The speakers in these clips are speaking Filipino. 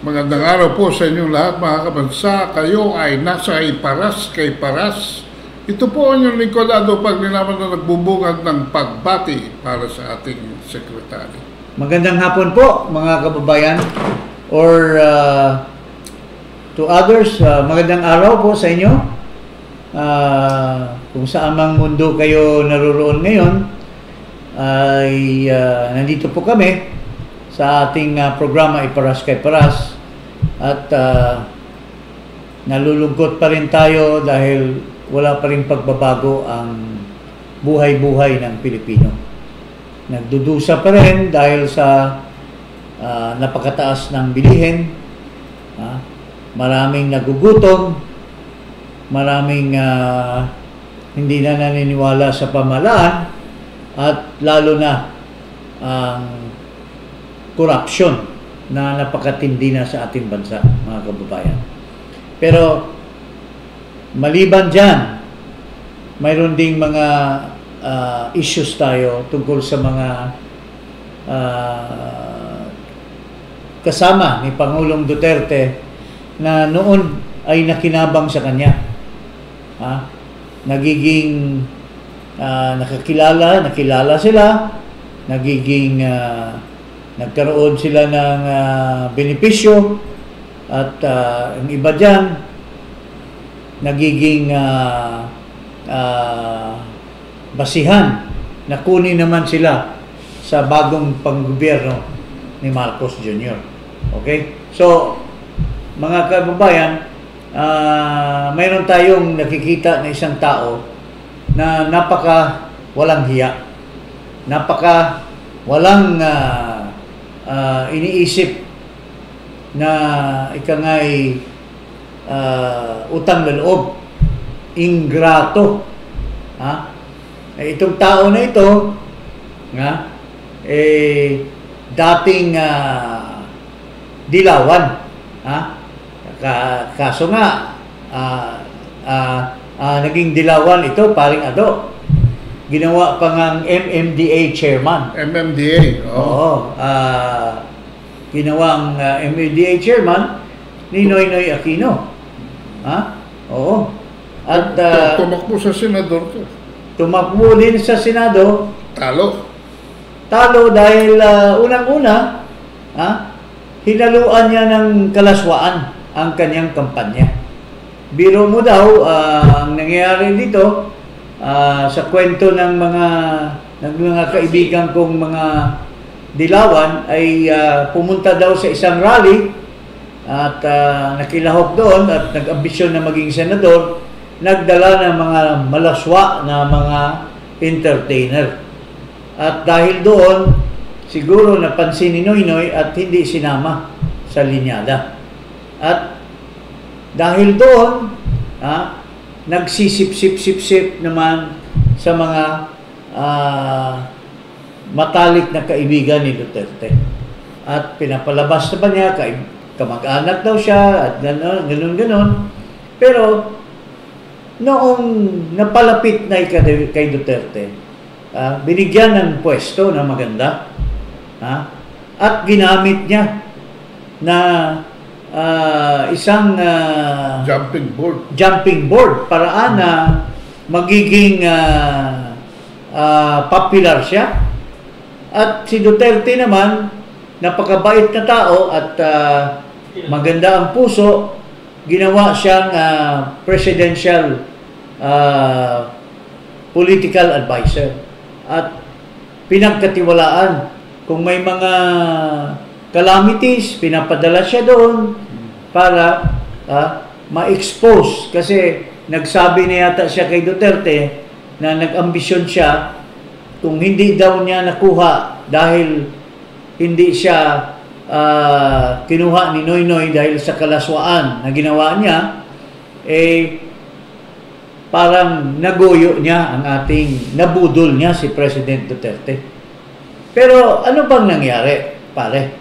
Magandang araw po sa inyong lahat mga kabansa. Kayo ay nasa Iparas kay Paras. Ito po ang inyong lingkod Ado Paglinaman na nagbubungad ng pagbati para sa ating sekretary. Magandang hapon po mga kababayan or to others, magandang araw po sa inyo. Kung saan mang mundo kayo naroroon ngayon ay nandito po kami sa ating programa Iparas kay Paras at nalulungkot pa rin tayo dahil wala pa rin pagbabago ang buhay-buhay ng Pilipino. Nagdudusa pa rin dahil sa napakataas ng bilihin, maraming nagugutom, maraming hindi na naniniwala sa pamahalaan at lalo na ang korupsyon na napakatindi na sa ating bansa, mga kababayan. Pero maliban dyan, mayroon ding mga issues tayo tungkol sa mga kasama ni Pangulong Duterte na noon ay nakinabang sa kanya. Nagiging nakilala sila, nagiging nagkaroon sila ng benepisyo at ang iba dyan nagiging basihan na kunin naman sila sa bagong panggobyerno ni Marcos Jr. Okay? So, mga kababayan, mayroon tayong nakikita na isang tao na napaka walang hiya, napaka walang iniisip na ikangay utang na loob, ingrato. Itong tao na ito dating dilawan, kaso nga naging dilawan ito, paring Ado. Ginawa pa ngang MMDA chairman. MMDA? Oo. Ginawang MMDA chairman ni Noynoy Aquino. Oo. At tumakbo sa senador to. Tumakbo din sa Senado. Talo dahil unang-una, hinaluan niya ng kalaswaan ang kanyang kampanya. Biro mo daw, ang nangyayari dito, sa kwento ng mga kaibigan kong mga dilawan ay pumunta daw sa isang rally at nakilahok doon at nag-ambisyon na maging senador, nagdala ng mga malaswa na mga entertainer. At dahil doon, siguro napansin ni Noynoy at hindi sinama sa linyada. At dahil doon, nagsisip-sip naman sa mga matalik na kaibigan ni Duterte. At pinapalabas na ba niya, kamag-anak daw siya, at gano'n. Pero, noong napalapit na kay Duterte, binigyan ng pwesto na maganda, at ginamit niya na isang jumping board paraan na magiging popular siya. At si Duterte naman, napakabait na tao at maganda ang puso, ginawa siyang presidential political advisor at pinagkatiwalaan. Kung may mga calamities, pinapadala siya doon para ma-expose. Kasi nagsabi na yata siya kay Duterte na nag-ambisyon siya kung hindi daw niya nakuha dahil hindi siya kinuha ni Noynoy dahil sa kalaswaan na ginawa niya, parang nagoyo niya ang nabudol niya si President Duterte. Pero ano bang nangyari, pare?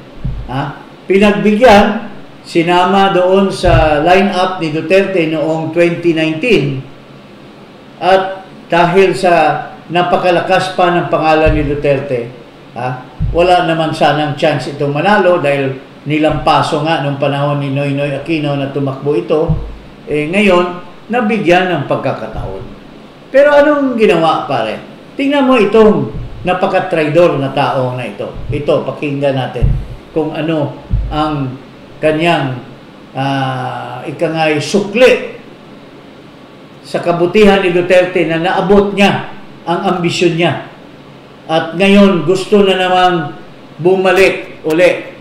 Pinagbigyan, sinama doon sa line-up ni Duterte noong 2019 at dahil sa napakalakas pa ng pangalan ni Duterte, wala naman sanang chance itong manalo dahil nilampaso nga nung panahon ni Noynoy Aquino na tumakbo ito, ngayon, nabigyan ng pagkakataon. Pero anong ginawa, pare? Tingnan mo itong napaka-traidor na tao na ito. Ito, pakinggan natin kung ano ang kanyang ikangay sukli sa kabutihan ni Duterte na naabot niya ang ambisyon niya. At ngayon, gusto na namang bumalik uli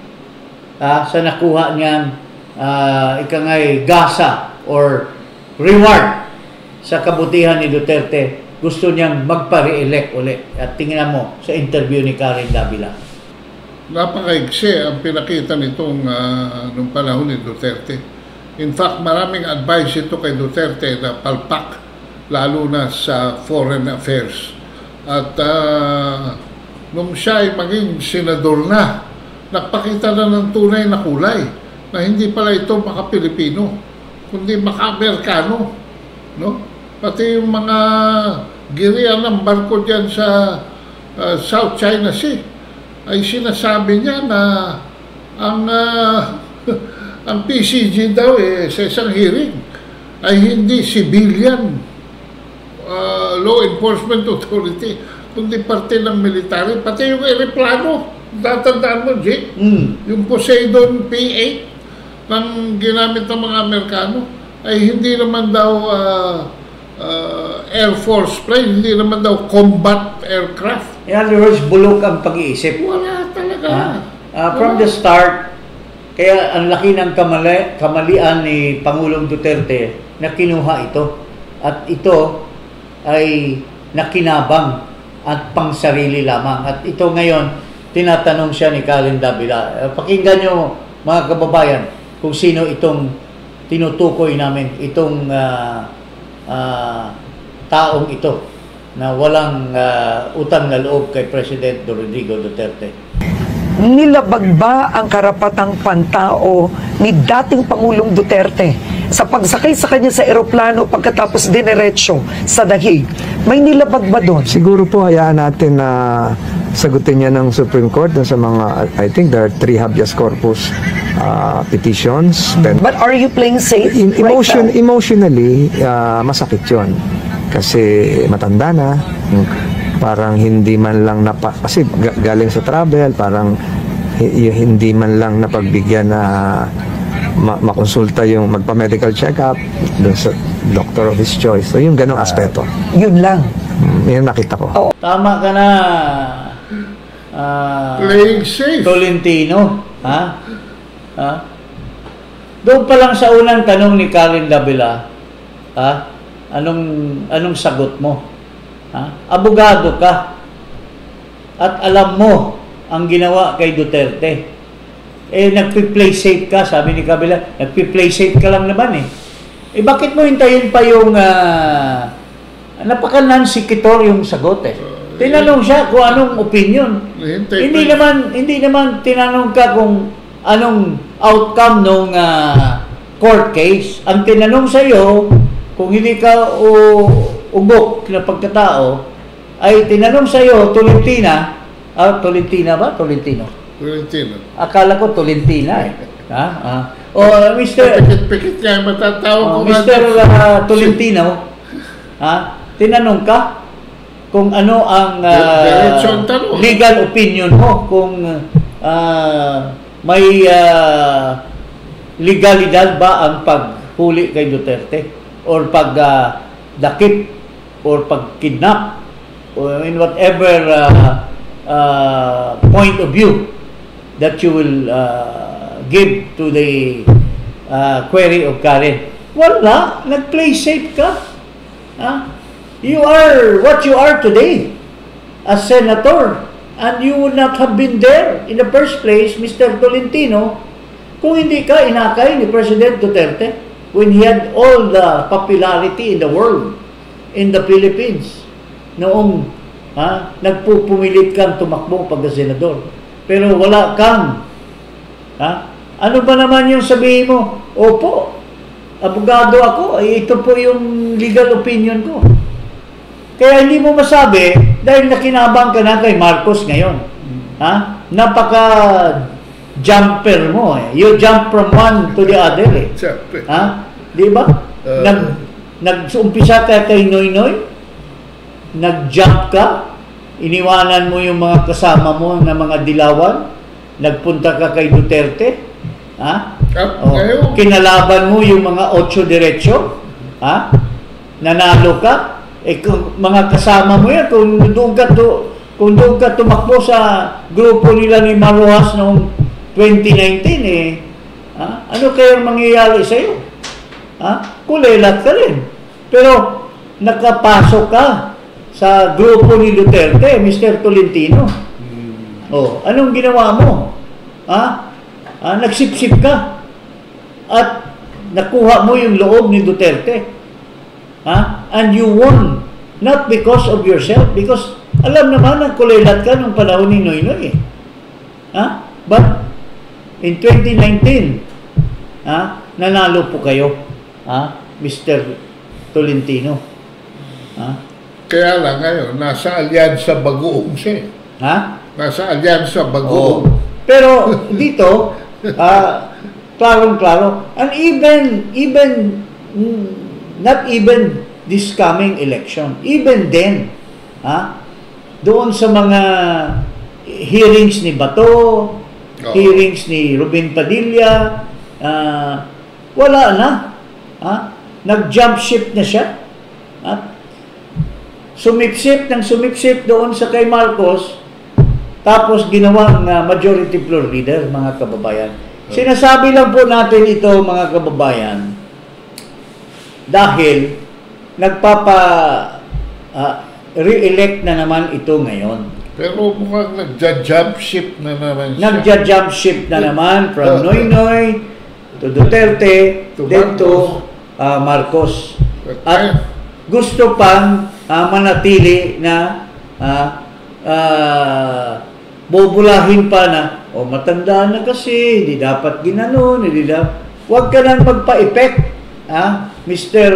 sa nakuha niyang ikangay gasa or reward sa kabutihan ni Duterte. Gusto niyang magpa-re-elect uli. At tingnan mo sa interview ni Karen Davila. Napakaigsi ang pinakita nitong nung panahon ni Duterte. In fact, maraming advice ito kay Duterte na palpak, lalo na sa foreign affairs. At nung siya ay maging senador na, nagpakita na ng tunay na kulay na hindi pala ito maka-Pilipino, kundi maka-Amerikano. No? Pati yung mga giriya ng barko dyan sa South China Sea, ay sinasabi niya na ang PCG daw sa isang hearing ay hindi civilian law enforcement authority, kundi parte ng military. Pati yung aeroplano, tatandaan mo, Jake, yung Poseidon P-8 ng ginamit ng mga Amerikano ay hindi naman daw Air Force plane, hindi naman daw combat aircraft. In other words, bulok ang pag-iisip. Wala talaga. From the start, kaya ang laki ng kamalian ni Pangulong Duterte na kinuha ito. At ito ay nakinabang at pangsarili lamang. At ito ngayon, tinatanong siya ni Karen Davila. Pakinggan nyo, mga kababayan, kung sino itong tinutukoy namin, itong taong ito na walang utang na loob kay President Rodrigo Duterte. Nilabag ba ang karapatang pantao ni dating Pangulong Duterte sa pagsakay sa kanya sa eroplano pagkatapos dinerecho sa Dahig? May nilabag ba doon? Siguro po hayaan natin na sagutin niya ng Supreme Court sa mga, I think there are 3 habeas corpus petitions. But are you playing safe right now? Emotionally, masakit yun. Kasi matanda na, parang hindi man lang kasi galing sa travel, parang hindi man lang napagbigyan na makonsulta yung magpa-medical check-up doon sa doctor of his choice. So yung ganong aspeto. Yun lang. Yun nakita ko. Oh. Tama ka na, Playing safe. Tolentino. Doon pa lang sa unang tanong ni Karen Davila, anong sagot mo? Abogado ka at alam mo ang ginawa kay Duterte. Nagpi-play safe ka, sabi ni Davila. Nagpi-play safe ka lang naman bakit mo hintayin pa yung napaka-non-sequitur yung sagot Tinanong siya kung anong opinion. Hindi naman tinanong ka kung anong outcome ng court case. Ang tinanong sa iyo, kung hindi ka ugok na pagkatao, ay tinanong sa iyo, Tolentina. Tolentina ba? Tolentino. Akala ko Tolentina Mr. Pikit niya, matatawag ko Mr. Tolentino, tinanong ka kung ano ang legal opinion mo, kung may legalidad ba ang paghuli kay Duterte or pagdakip or pagkidnap or in whatever point of view that you will give to the query of Karen. Wala, nag-play safe ka. You are what you are today as senator, and you would not have been there in the first place, Mr. Tolentino, kung hindi ka inakay ni President Duterte when he had all the popularity in the world, in the Philippines, noong nagpupumilit kang tumakbo pagka-senador. Pero wala kang, ano ba naman yung sabihin mo? Opo, abogado ako, ito po yung legal opinion ko. Kaya hindi mo masabi dahil nakinabang ka na kay Marcos ngayon. Napaka jumper mo eh. You jump from one to the other eh. Siyempre. Ha? Di ba? Nag-umpisa ka kay Noynoy, nag-jump ka, iniwanan mo yung mga kasama mo na mga dilawan, nagpunta ka kay Duterte, ha? Kinalaban mo yung mga 8 diretso, ha? Nanalo ka, kung mga kasama mo yan, kung doon ka tumakbo sa grupo nila ni Maruhas noong 2019, ano kayang mangyayari sa'yo? Kulelat ka rin. Pero nakapasok ka sa grupo ni Duterte, Mr. Tolentino. Anong ginawa mo? Nagsipsip ka at nakuha mo yung loob ni Duterte. And you won not because of yourself, because alam naman na kulelat ka nung panahon ni Noynoy. But in 2019, nanalo po kayo, Mr. Tolentino. Kaya lang ngayon, nasa alyansa bagoong siya. Nasa alyansa bagoong. Pero dito, klarong-klaro, and not even this coming election, even then, doon sa mga hearings ni Bato, hearings ni Robin Padilla, wala na. Nag-jump ship na siya. Sumipsip doon sa kay Marcos, tapos ginawang majority floor leader, mga kababayan. Sinasabi lang po natin ito, mga kababayan, dahil re-elect na naman ito ngayon. Pero mukhang nagja-jump ship na naman siya. Nagja-jump ship na naman from Noynoy to Duterte, then to Marcos. At gusto pang manatili na bubulahin pa na, matanda na kasi, hindi dapat ginanon, huwag ka nang magpa-effect, Mr.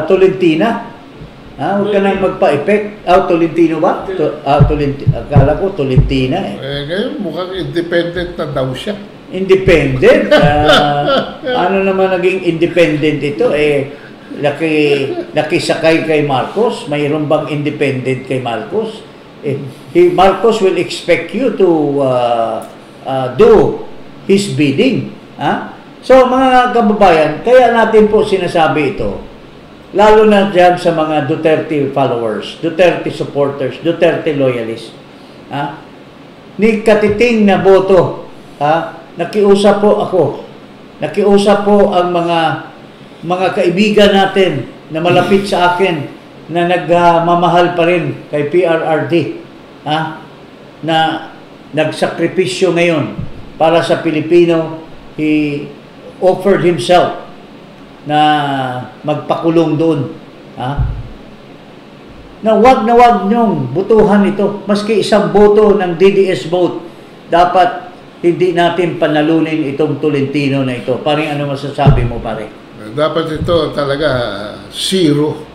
Tolentino. Huwag ka nang magpa-effect. Tolentino ba? Akala ko Tolentina eh. Ngayon, mukhang independent na daw siya. Independent? Ano naman naging independent ito? Nakisakay kay Marcos. Mayroon bang independent kay Marcos? Marcos will expect you to do his bidding. So mga kababayan, kaya natin po sinasabi ito, lalo na dyan sa mga Duterte followers, Duterte supporters, Duterte loyalists. Ni katiting na boto, nakiusap po ako, nakiusap po ang mga kaibigan natin na malapit sa akin na nagmamahal pa rin kay PRRD, na nagsakripisyo ngayon para sa Pilipino. He offered himself na magpakulong doon, na wag nyong butuhan ito. Maski isang boto ng DDS vote, dapat hindi natin panalunin itong Tolentino na ito. Paring ano masasabi mo, pare? Dapat ito talaga zero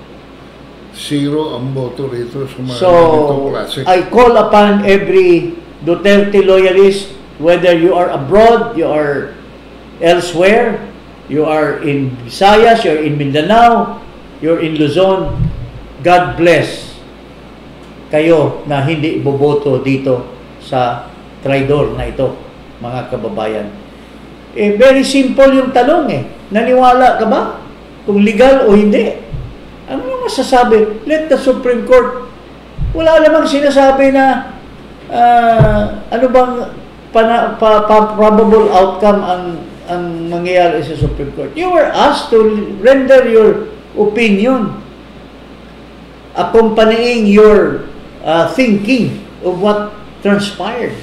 ang boto rito sa mga ganitong klase. I call upon every Duterte loyalist, whether you are abroad, you are elsewhere, you are in Visayas, you're in Mindanao, you're in Luzon, God bless kayo na hindi iboboto dito sa traidor na ito, mga kababayan. Very simple yung tanong Naniwala ka ba? Kung legal o hindi? Ano yung masasabi? Let the Supreme Court, wala namang sinasabi na ano bang probable outcome ang mangyayari sa Supreme Court. You were asked to render your opinion, accompanying your thinking of what transpired.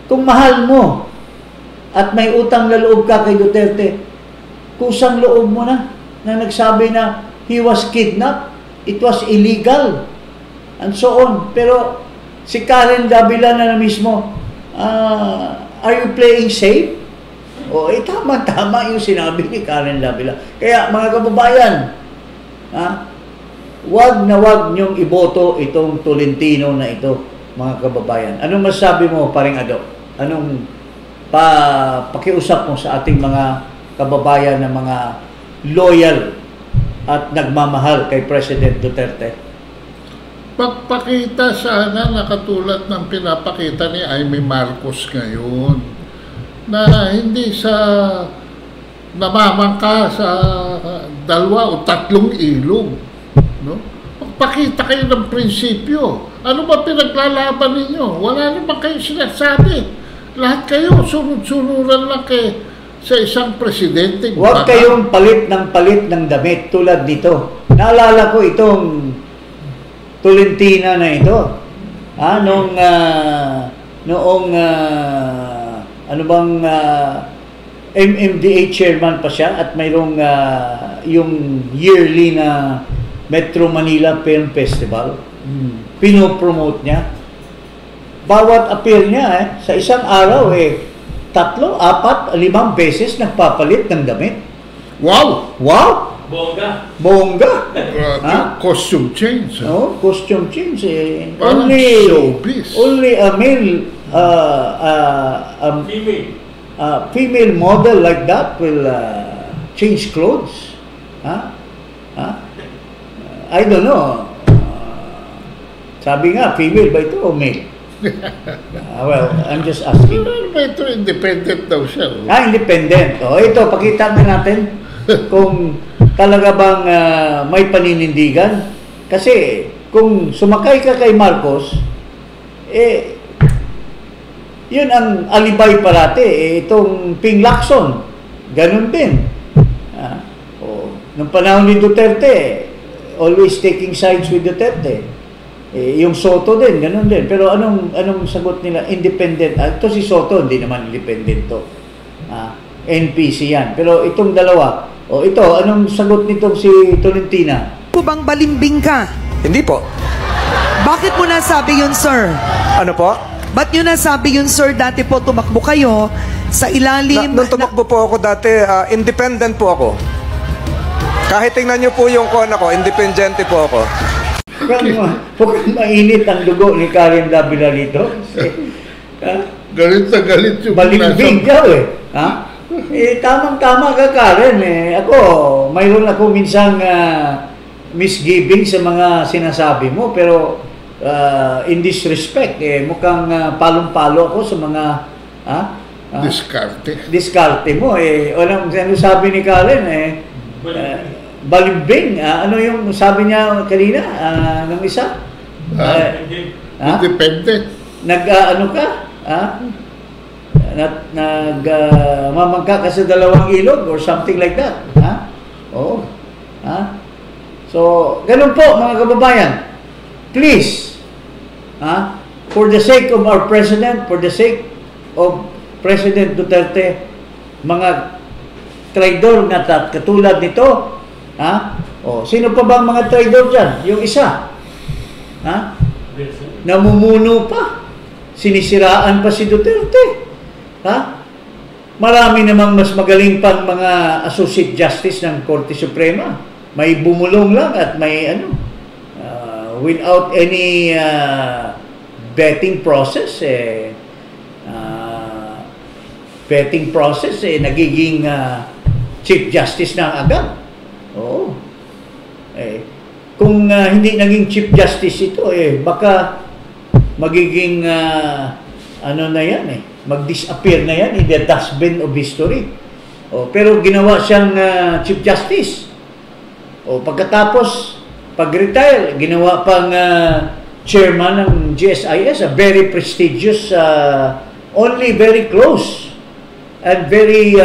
Kung mahal mo at may utang na loob ka kay Duterte, kusang loob mo na nagsabi na he was kidnapped, it was illegal, and so on. Pero si Karen Davila na mismo, are you playing safe? Tama-tama yung sinabi ni Karen Davila. Kaya mga kababayan, wag na wag niyong iboto itong Tolentino na ito. mga kababayan. Anong masasabi mo, paring Ado? Anong pakiusap mo sa ating mga kababayan na mga loyal at nagmamahal kay President Duterte? Pagpakita sana na katulad ng pinapakita ni Amy Marcos ngayon, na hindi sa namamangka sa 2 o 3 ilog, no? Magpakita kayo ng prinsipyo. Ano ba pinaglalaban ninyo? Wala naman kayo sinasabi. Lahat kayo sunod-sunuran lang sa isang presidente. Huwag kayong palit ng damit tulad nito. Naalala ko itong Tolentino na ito. MMDA chairman pa siya at mayroong yung yearly na Metro Manila Film Festival. Pinopromote niya. Bawat appeal niya sa isang araw 3, 4, 5 beses nagpapalit ng damit. Wow! Wow! Bongga! Costume change. No, costume change. Parang showbiz. Only a male female model like that will change clothes. I don't know. Sabi nga, female ba ito o male? Well, I'm just asking. Ito, independent daw siya. Independent. Ito, pakita nga natin kung talaga bang may paninindigan. Kasi kung sumakay ka kay Marcos, yun ang alibay parati. Itong Ping Lacson, ganun din. Nung panahon ni Duterte, always taking sides with Duterte. Yung Soto din, ganun din. Pero anong sagot nila? Independent. Ito si Soto, hindi naman independent to. NPC yan. Pero itong dalawa, ito, anong sagot nitong si Tolentino? Bang balimbing ka? Hindi po. Bakit mo nasabi yun, sir? Ano po? Ba't nyo nasabi yun, sir? Dati po tumakbo kayo sa ilalim... Nung tumakbo po ako dati, independent po ako. Kahit tingnan nyo po yung kon ako, independente po ako. Huwag mainit ang dugo ni Karen Davila dito. Galit na galit yung balimbing daw tamang-tama ka, Karen. Ako, mayroon ako minsang misgiving sa mga sinasabi mo, pero in this respect, mukhang palong-palo ako sa mga diskarte mo. Ano sabi ni Karen? Balimbing. Ano yung sabi niya kanina ng isa? Independent. Ano ka? Mamangka ka sa 2 ilog or something like that. Oo. So, ganun po mga kababayan. Please, for the sake of our President, for the sake of President Duterte, mga traidor na katulad nito, sino pa bang mga traidor dyan? Yung isa. Namumuno pa. Sinisiraan pa si Duterte. Marami namang mas magaling pang mga Associate Justice ng Korte Suprema. May bumulong lang at may without any vetting process, nagiging Chief Justice na agad. Oo. Kung hindi naging Chief Justice ito, baka magiging mag-disappear na yan in the dustbin of history. Pero ginawa siyang Chief Justice. Pagkatapos, pag-retire, ginawa pang chairman ng GSIS, a very prestigious, only very close and very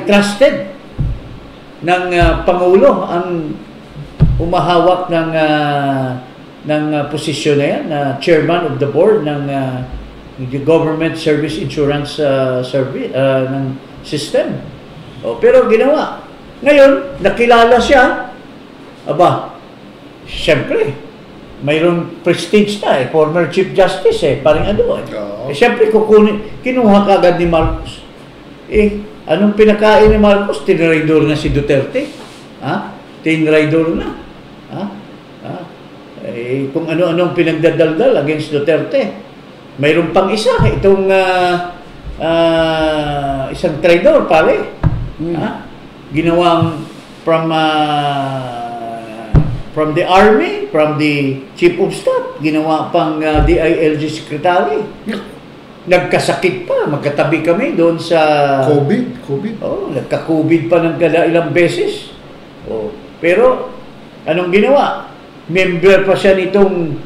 trusted ng Pangulo ang umahawak ng posisyon na yan, chairman of the board ng Government Service Insurance Service ng system. Pero ginawa. Ngayon, nakilala siya. Siyempre, mayroong prestige na former Chief Justice parang siyempre kinuha ka agad ni Marcos. Anong pinakain ni Marcos? Tinraidor na si Duterte. Tinraidor na. kung ano-anong pinagdadaldal against Duterte. Mayroon pang isa, itong isang traidor, pare. Ginawang from the army, from the chief of staff, ginawa pang DILG secretary. Nagkasakit pa, magkatabi kami doon sa COVID. Oh, nagka-COVID pa ng kada ilang beses. Oh, pero anong ginawa? Member pa siya nitong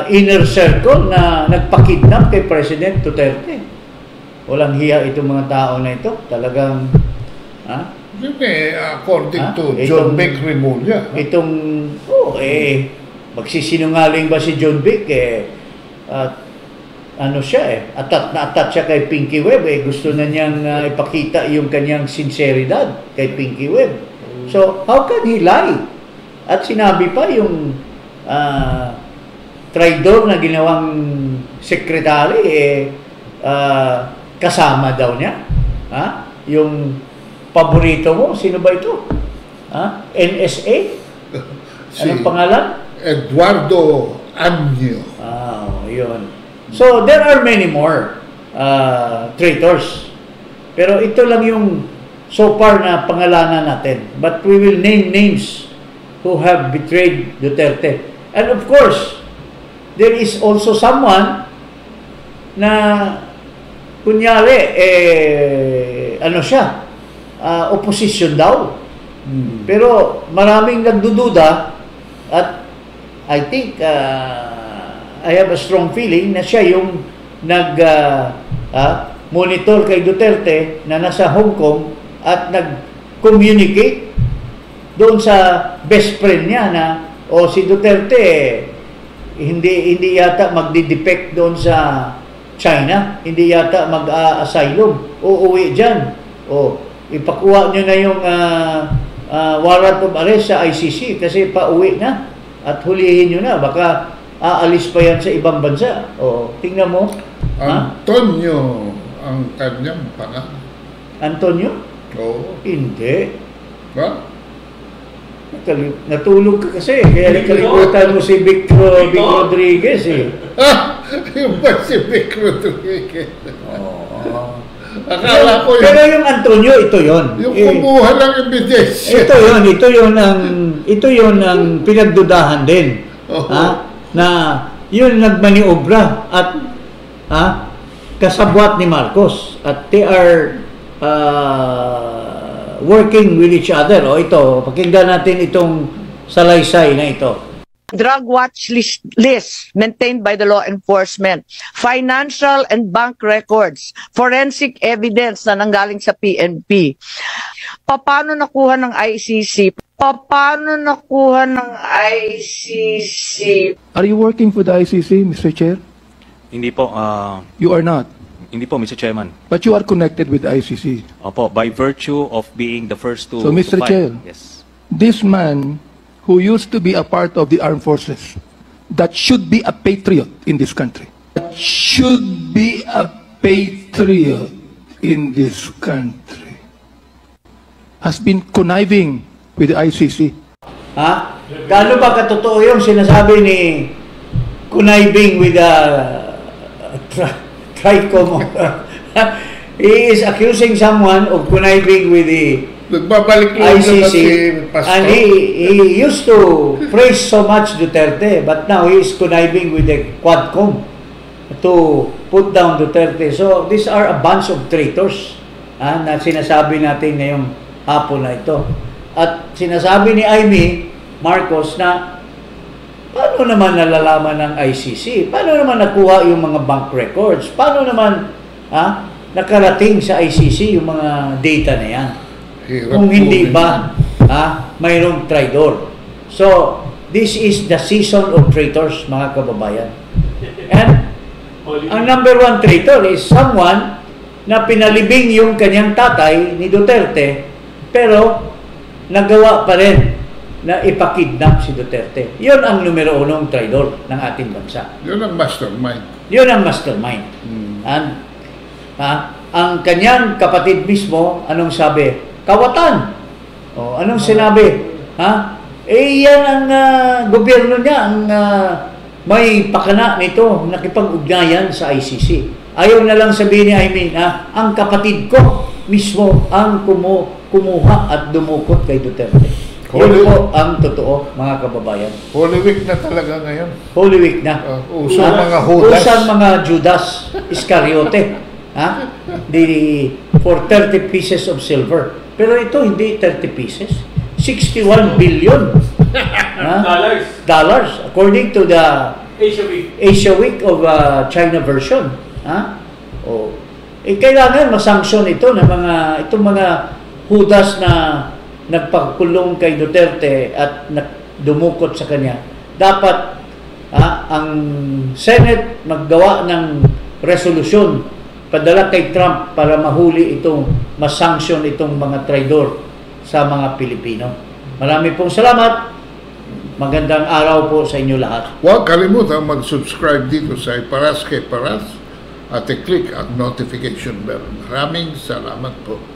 inner circle na nagpakidnap kay President Duterte. Walang hiya itong mga tao na ito. Talagang according to John Beck Remulla. Magsisinungaling ba si John Beck? Atat siya kay Pinky Webb. Gusto na niyang ipakita yung kanyang sinseridad kay Pinky Webb. So, how can he lie? At sinabi pa yung traidor na ginawang secretary, kasama daw niya. Yung paborito mo, sino ba ito? NSA? Anong pangalan? Eduardo Anyo. Yun. So, there are many more traitors. Pero ito lang yung so far na pangalanan natin. But we will name names who have betrayed Duterte. And of course, there is also someone na kunyari, opposition daw. Pero maraming nagdududa at I think I have a strong feeling na siya yung monitor kay Duterte na nasa Hong Kong at nag-communicate doon sa best friend niya na si Duterte hindi yata magdi-defect doon sa China, hindi yata mag-asylum, uuwi dyan. Ipakuha nyo na yung warrant of arrest sa ICC kasi pauwi na at hulihin nyo na, baka aalis pa yan sa ibang bansa. Tingnan mo. Antonio ang kanyang pangalan. Antonio? Oo. Hindi. Ba? Natulog ka kasi. Kaya nakalimutan mo si Vic Rodriguez Yung ba si Vic Rodriguez? Akala ko yun. Pero yung Antonio, ito yon. Yung kumuha ng ebidensya. Ito yun ang pinagdudahan din. Na yun nagmaniobra at kasabwat ni Marcos at they are working with each other. Ito, pakinggan natin itong salaysay na ito. Drug watch list maintained by the law enforcement, financial and bank records, forensic evidence na nanggaling sa PNP. Paano nakuha ng ICC? Are you working for the ICC, Mr. Chair? Hindi po. You are not? Hindi po, Mr. Chairman. But you are connected with the ICC? Opo, by virtue of being the first to So, Mr. file. Chair, Yes. this man who used to be a part of the armed forces, that should be a patriot in this country. Should be a patriot in this country. Has been conniving with the ICC. Gaano ba katotoo yung sinasabi ni conniving with the TRICOM? He is accusing someone of conniving with the Nagbabalik lang ICC, si Pastor. and he used to praise so much Duterte, but now he is conniving with the Quadcom to put down Duterte. So these are a bunch of traitors na sinasabi natin ngayong hapon na ito. At sinasabi ni Amy Marcos na paano naman nalalaman ng ICC? Paano naman nakuha yung mga bank records? Paano naman nakarating sa ICC yung mga data na yan? Kung hindi ba mayroong traidor. So, this is the season of traitors, mga kababayan. And ang number one traitor is someone na pinalibing yung kanyang tatay ni Duterte, pero nagawa pa rin na ipakidnap si Duterte. Yun ang numero unong traidor ng ating bansa. Yun ang mastermind. Yun ang mastermind. And ang kanyang kapatid mismo, anong sabi? Kawatan. Anong sinabi? yan ang gobyerno niya, ang may pakana nito, nakipag-ugnayan sa ICC. Ayaw na lang sabihin ni Aimee na ang kapatid ko mismo ang kumuha at dumukot kay Duterte. Yun po ang totoo, mga kababayan. Holy Week na talaga ngayon. Holy Week na. Usang mga Judas. Usang mga Judas Iscariote. For 30 pieces of silver. Pero ito hindi 30 pieces. 61 billion dollars according to the Asia Week of China version. Kailangan masanksyon ito ng itong mga Judas na nagpakulong kay Duterte at dumukot sa kanya. Dapat ang Senate maggawa ng resolusyon padala kay Trump para mahuli masanksyon itong mga traidor sa mga Pilipino. Marami pong salamat. Magandang araw po sa inyo lahat. Huwag kalimutan mag-subscribe dito sa Iparas kay Paras at i-click ang notification bell. Maraming salamat po.